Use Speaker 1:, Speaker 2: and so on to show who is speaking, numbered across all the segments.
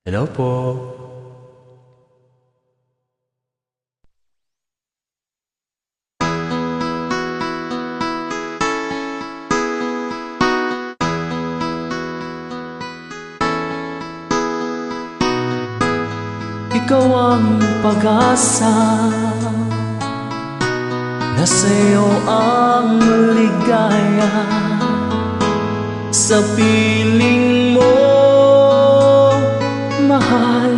Speaker 1: Hello po. Ikaw ang pag-asa, nasa'yo ang ligaya. Sa piling mo, mahal,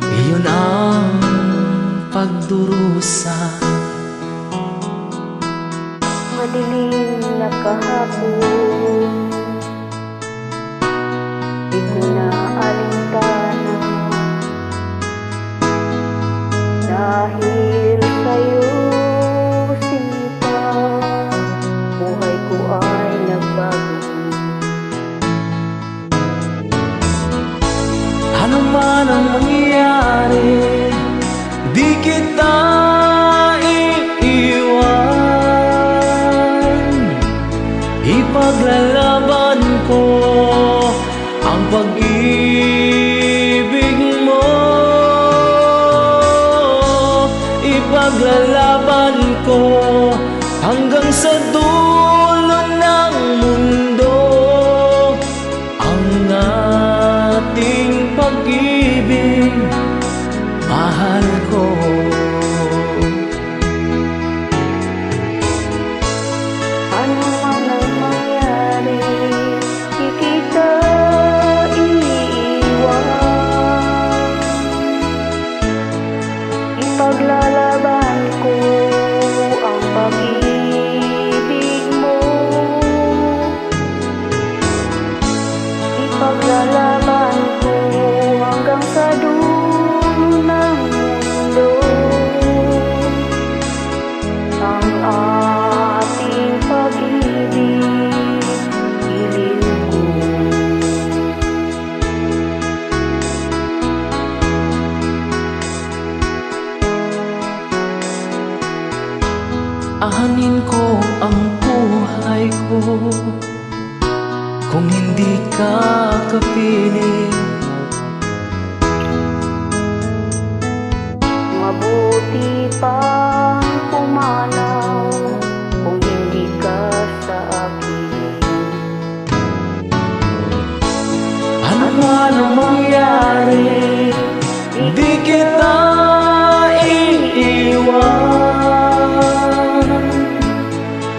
Speaker 1: iyon ang pagdurusa.
Speaker 2: Madilim na kahapon, di ko na alintana. Dahil sa'yo, sinta, buhay ko ay nagbago.
Speaker 1: Ano man ang mangyari, di kita iiwan. Ipaglalaban ko ang pag-ibig mo. Ipaglalaban ko hanggang sa dulo ng mundo ang ating pag-ibig, mahal ko.
Speaker 2: Ano man ang mangyari, di kita iiwan. Ipaglalaban ko ang pag-ibig mo. Ipaglalaban ko hanggang sa dulo ng mundo ang ating pag-ibig, hiling ko.
Speaker 1: Ahanin ko ang buhay ko kung hindi ka kapiling.
Speaker 2: Mabuti pang pumanaw kung hindi ka sa akin.
Speaker 1: Ano man ang mangyari, di kita iiwan.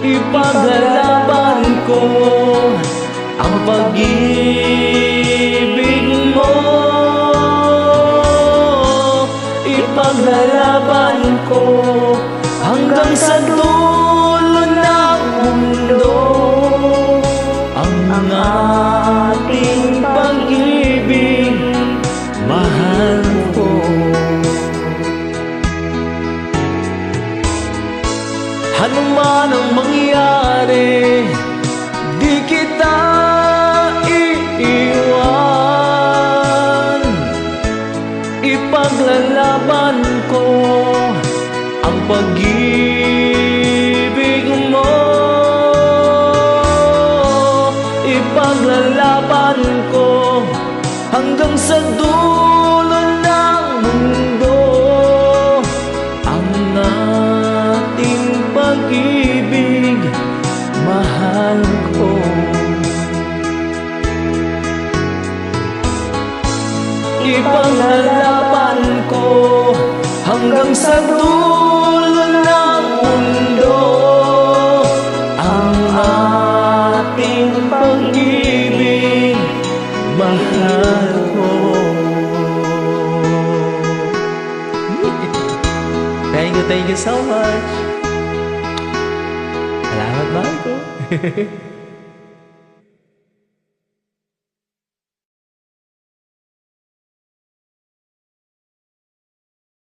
Speaker 1: Ipaglalaban ko ang pag-ibig mo. Ipaglalaban ko hanggang sa dulo ng mundo ang ating pag-ibig, mahal ko. Ano man ang mangyari, di kita iiwan. Ipaglalaban ko ang pag-ibig mo. Ipaglalaban ko hanggang sa dulo ng mundo ang ating pag-ibig, mahal ko. Ipaglalaban ko hanggang sa dulo ng mundo ang ating pag-ibig, mahal ko. Thank you so much. Salamat, mahal ko.